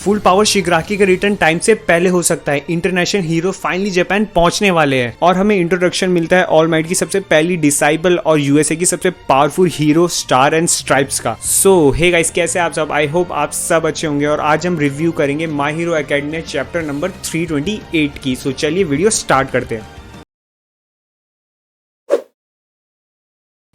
Full power शिगाकी का return time से पहले हो सकता है। इंटरनेशनल हीरो फाइनली जापान पहुंचने वाले हैं और हमें इंट्रोडक्शन मिलता है ऑल माइट की सबसे पहली डिसाइबल और यूएसए की सबसे powerful hero star and stripes का। सो हे गाइस, कैसे आप सब? आई होप आप सब अच्छे होंगे और आज हम रिव्यू करेंगे my hero academia chapter number 328 की। सो चलिए वीडियो स्टार्ट करते हैं।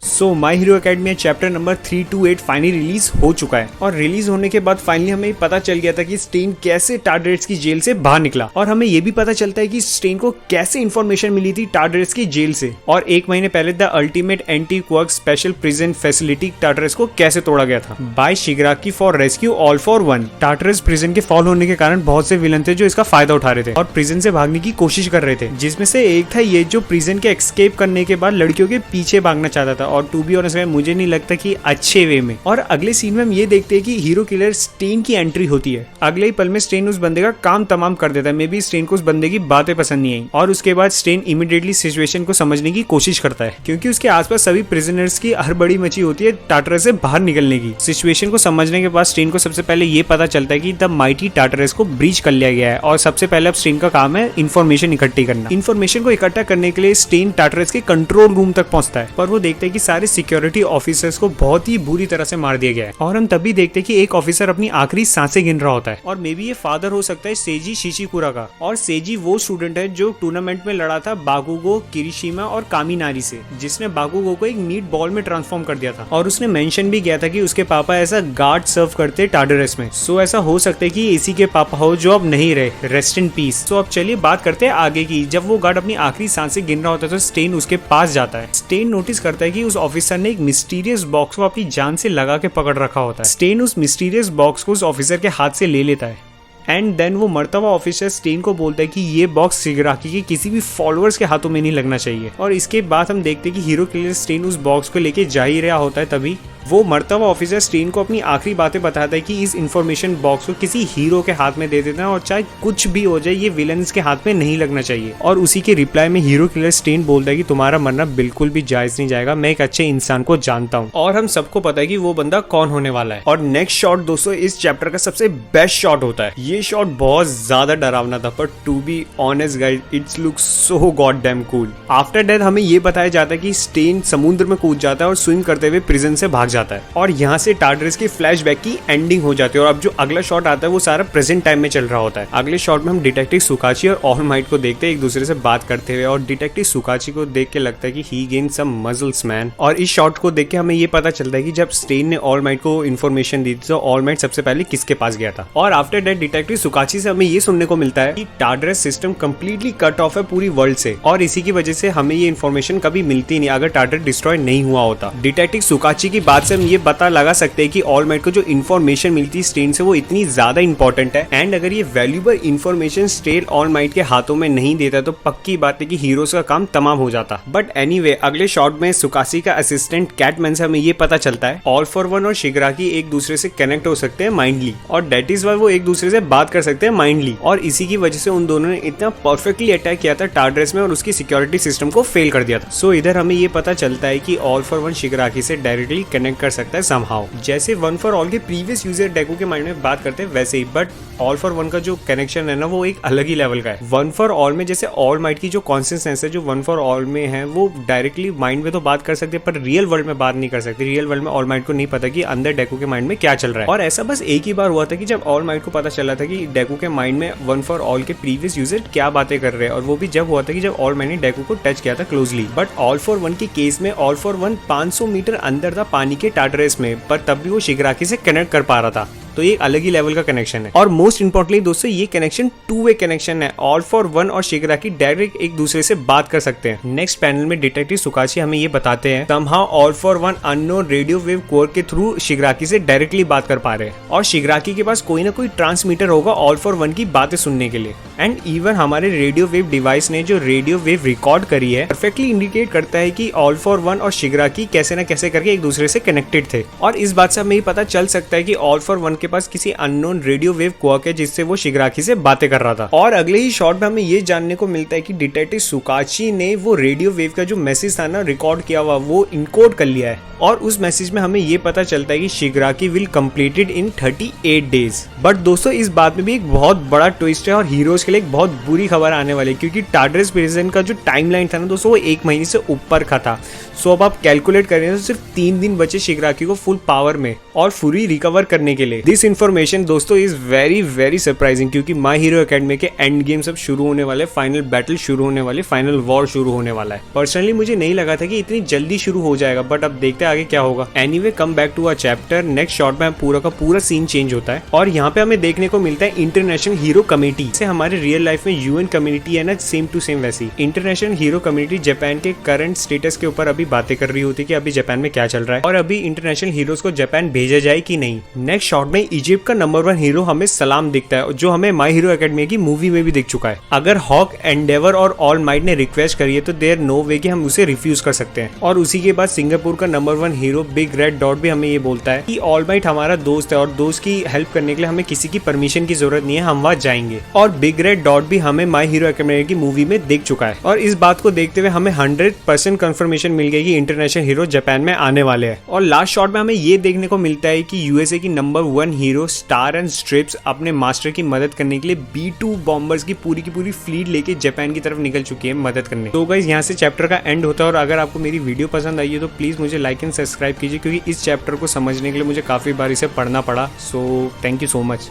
So my hero academia chapter number 328 finally release हो चुका है और रिलीज होने के बाद फाइनली हमें पता चल गया था कि स्टेन कैसे टारगेट्स की जेल से बाहर निकला और हमें यह भी pता चलता है कि स्टेन को कैसे इन्फॉर्मेशन मिली थी टारगेट्स की जेल से और एक महीने पहले the ultimate anti quirk special prison facility Tartarus को कैसे तोड़ा गया था by Shigaraki for rescue all for one. Tartarus prison के फॉल होने के कारण बहुत से विलन थे जो इसका फायदा उठा रहे थे और प्रिजन से भागने की कोशिश कर रहे थे, जिसमें से एक था ये जो प्रिजन के एस्केप करने के बाद लड़कियों के पीछे भागना चाहता था और टू बी ऑनेस्ट मुझे नहीं लगता कि अच्छे वे में। और अगले सीन में हम ये देखते हैं कि हीरो किलर स्टेन की एंट्री होती है। अगले ही पल में स्टेन उस बंदे का काम तमाम कर देता है। मे बी स्टेन को उस बंदे की बातें पसंद नहीं आई और उसके बाद स्टेन इमीडिएटली सिचुएशन को समझने की कोशिश करता है क्योंकि उसके आसपास सभी प्रिजनर्स की हड़बड़ी मची होती है टार्टरस से बाहर निकलने की। सिचुएशन को समझने के बाद स्टेन को सबसे पहले ये पता चलता है कि द माइटी टार्टरस को ब्रीच कर लिया गया है और सबसे पहले अब स्टेन का काम है इन्फॉर्मेशन इकट्ठी करना। इन्फॉर्मेशन को इकट्ठा करने के लिए स्टेन टार्टरस के कंट्रोल रूम तक पहुंचता है पर वो देखता है कि सारे सिक्योरिटी ऑफिसर्स को बहुत ही बुरी तरह से मार दिया गया है और हम तभी देखते हैं कि एक ऑफिसर अपनी आखिरी सांसें गिन रहा होता है और मे बी ये फादर हो सकता है सेजी शिशिकुरा का। और सेजी वो स्टूडेंट है जो टूर्नामेंट में लड़ा था बाकुगो, किरिशिमा और कामिनारी से, जिसने बाकुगो को एक मीट बॉल में ट्रांसफॉर्म कर दिया था और उसने मेंशन भी किया था कि उसके पापा ऐसा गार्ड सर्व करते टार्टरस में। सो ऐसा हो सकता है कि इसी के पापा हो जो अब नहीं रहे, रेस्ट इन पीस। तो अब चलिए बात करते हैं आगे की। जब वो गार्ड अपनी आखिरी सांसें गिन रहा होता है तो स्टेन उसके पास जाता है। स्टेन नोटिस करता है कि उस ऑफिसर ने एक मिस्टीरियस बॉक्स को अपनी जान से लगा के पकड़ रखा होता है। स्टेन उस मिस्टीरियस बॉक्स को उस ऑफिसर के हाथ से ले लेता है एंड देन वो मरता हुआ ऑफिसर स्टेन को बोलता है कि ये बॉक्स शिगाकी के किसी भी फॉलोअर्स के हाथों में नहीं लगना चाहिए। और इसके बाद हम देखते हैं कि हीरो किलर स्टेन उस बॉक्स को लेके जा ही रहा होता है तभी वो मरता हुआ ऑफिसर स्टेन को अपनी आखिरी बातें बताता है कि इस इंफॉर्मेशन बॉक्स को किसी हीरो के हाथ में दे देना और चाहे कुछ भी हो जाए ये विलन्स के हाथ में नहीं लगना चाहिए। और उसी के रिप्लाई में हीरो किलर स्टेन बोलता है कि तुम्हारा मरना बिल्कुल भी जायज नहीं जाएगा, मैं एक अच्छे इंसान को जानता हूँ और हम सबको पता है कि वो बंदा कौन होने वाला है। और नेक्स्ट शॉट दोस्तों इस चैप्टर का सबसे बेस्ट शॉट होता है। ये शॉट बहुत ज्यादा डरावना था पर to be honest guys it's look so god damn cool. After death हमें ये बताया जाता है कि स्टेन समुद्र में कूद जाता है और स्विम करते हुए प्रिजन से भाग जाता है और यहाँ से टार्टरस की फ्लैशबैक की एंडिंग हो जाती है। और अब जो अगला शॉट आता है वो सारा प्रेजेंट टाइम में चल रहा होता है। अगले शॉट में हम डिटेक्टिव सुकाची और ऑल माइट को देखते हैं एक दूसरे से बात करते हुए और डिटेक्टिव सुकाची को देख के लगता है कि ही गेन सम मसल्स मैन। और इस शॉट को देख के हमें ये पता चलता है कि जब स्टेन ने ऑल माइट को इन्फॉर्मेशन दी थी तो ऑल माइट सबसे पहले किसके पास गया था। और आफ्टर दैट डिटेक्टिव सुकाची से हमें ये सुनने को मिलता है कि Tartarus system completely cut off है पूरी वर्ल्ड से और इसी की वजह से हमें ये इन्फॉर्मेशन कभी मिलती नहीं अगर टार्टरस डिस्ट्रॉय नहीं हुआ होता। डिटेक्टिव सुकाची की बात से हम ये पता लगा सकते हैं कि ऑल माइट को जो इन्फॉर्मेशन मिलती है स्टेन से वो इतनी ज्यादा इंपॉर्टेंट है एंड अगर ये valuable information Stain All Might के हाथों में नहीं देता तो पक्की बात है कि हीरोज का काम तमाम हो जाता। बट एनीवे अगले शॉट में सुकासी का असिस्टेंट कैटमैन से हमें ये पता चलता है ऑल फॉर वन और शिगाकी एक दूसरे से कनेक्ट हो सकते हैं माइंडली और दैट इज वाई वो एक दूसरे से बात कर सकते हैं माइंडली और इसी की वजह से उन दोनों ने इतना परफेक्टली अटैक किया था टार्टरस में और उसकी सिक्योरिटी सिस्टम को फेल कर दिया था। सो इधर हमें ये पता चलता है कि ऑल फॉर वन शिगाकी से डायरेक्टली कनेक्ट कर सकता है समहाउ, जैसे वन फॉर ऑल के प्रीवियस यूजर डेको के माइंड में बात करते हैं वैसे ही। बट ऑल फॉर वन का जो कनेक्शन है ना वो एक अलग ही लेवल का है। वन फॉर ऑल में जैसे ऑल माइट की जो कॉन्सिस्टेंस है जो वन फॉर ऑल में है वो डायरेक्टली माइंड में तो बात कर सकते हैं पर रियल वर्ल्ड में बात नहीं कर सकते। रियल वर्ल्ड में ऑल माइट को नहीं पता कि अंदर डेको के माइंड में क्या चल रहा है। और ऐसा बस एक ही बार हुआ था कि जब ऑल माइट को पता चला था कि डेको के माइंड में वन फॉर ऑल के प्रीवियस यूजर क्या बातें कर रहे हैं और वो भी जब हुआ था कि जब ऑल माइट ने डेको को टच किया था closely. But all for one के केस में ऑल फॉर वन 500 मीटर अंदर था पानी के टार्टरस में पर तब भी वो शिगाकी से कनेक्ट कर पा रहा था तो ये अलग ही लेवल का कनेक्शन है। और मोस्ट इंपॉर्टेंटली दोस्तों ये कनेक्शन टू वे कनेक्शन है। ऑल फॉर वन और शिगाकी डायरेक्ट एक दूसरे से बात कर सकते हैं। नेक्स्ट पैनल में डिटेक्टिव सुकाची हमें ये बताते हैं somehow all for one unknown radio wave core के थ्रू शिगाकी से डायरेक्टली बात कर पा रहे हैं और शिगाकी के पास कोई ना कोई ट्रांसमीटर होगा ऑल फॉर वन की बातें सुनने के लिए। एंड इवन हमारे रेडियो वेव डिवाइस ने जो रेडियो वेव रिकॉर्ड करी है परफेक्टली इंडिकेट करता है कि ऑल फॉर वन और शिगराकी कैसे न कैसे करके एक दूसरे से कनेक्टेड थे। और इस बात से हमें ये पता चल सकता है कि ऑल फॉर वन के पास किसी अननोन रेडियो वेव क्वर्क है जिससे वो शिगराकी से बातें कर रहा था। और अगले ही शॉट में हमें ये जानने को मिलता है कि डिटेक्टिव सुकाची ने वो रेडियो वेव का जो मैसेज था ना रिकॉर्ड किया हुआ वो इनकोड कर लिया है। और उस मैसेज में हमें ये पता चलता है कि Shigaraki will completed in 38 days. But दोस्तों इस बात में भी एक बहुत बड़ा ट्विस्ट है और हीरोज के लिए एक बहुत बुरी खबर आने वाली है, क्योंकि टार्डरेस प्रिजन का जो टाइमलाइन था ना दोस्तों वो 1 महीने से ऊपर का था। सो अब आप कैलकुलेट करें तो सिर्फ 3 दिन बचे शिगराकी को फुल पावर में और फुरी रिकवर करने के लिए। दिस इन्फॉर्मेशन दोस्तों इज वेरी वेरी सरप्राइजिंग, क्योंकि माय हीरो एकेडमी के एंड गेम सब शुरू होने वाले, फाइनल बैटल शुरू होने वाले, फाइनल वॉर शुरू होने वाला है। पर्सनली मुझे नहीं लगा था कि इतनी जल्दी शुरू हो जाएगा, बट अब देखते हैं आगे क्या होगा। Anyway come back to a chapter. Next shot में पूरा का पूरा सीन चेंज होता है और यहाँ पे हमें देखने को मिलता है इंटरनेशनल हीरो कम्युनिटी। से हमारे रियल लाइफ में यूएन कम्युनिटी है ना, सेम टू सेम वैसी इंटरनेशनल हीरो कम्युनिटी जापान के करंट स्टेटस के ऊपर अभी बातें कर रही होती है कि अभी जापान में क्या चल रहा है और अभी इंटरनेशनल हीरोज को जापान भेजा जाए कि नहीं। नेक्स्ट शॉट में इजिप्ट का नंबर 1 हीरो हमें सलाम दिखता है, जो हमें माय हीरो एकेडमी की मूवी में भी दिख चुका है। अगर हॉक, एंडेवर और ऑल माइट ने रिक्वेस्ट करी है तो देयर नो वे कि हम उसे रिफ्यूज कर सकते हैं। और उसी के बाद सिंगापुर का number 1 hero big red dot भी हमें ये बोलता है कि ऑल माइट हमारा दोस्त है और दोस्त की हेल्प करने के लिए हमें किसी की परमिशन की जरूरत नहीं है, हम वहां जाएंगे। और बिग रेड डॉट भी हमें माय हीरो एकेडमी की मूवी में दिख चुका है। और इस बात को देखते हुए हमें 100% कंफर्मेशन मिल गई कि इंटरनेशनल हीरो जापान में आने वाले हैं। और लास्ट शॉट में हमें ये देखने को मिलता है कि यूएसए की number 1 hero star and strips अपने मास्टर की मदद करने के लिए B2 बॉम्बर्स की पूरी फ्लीट लेके जापान की तरफ निकल चुकी है मदद करने। तो गाइस यहाँ से चैप्टर का एंड होता है। और अगर आपको मेरी वीडियो पसंद आई है तो प्लीज मुझे लाइक एंड सब्सक्राइब कीजिए, क्योंकि इस चैप्टर को समझने के लिए मुझे काफी बार इसे पढ़ना पड़ा। So thank you so much.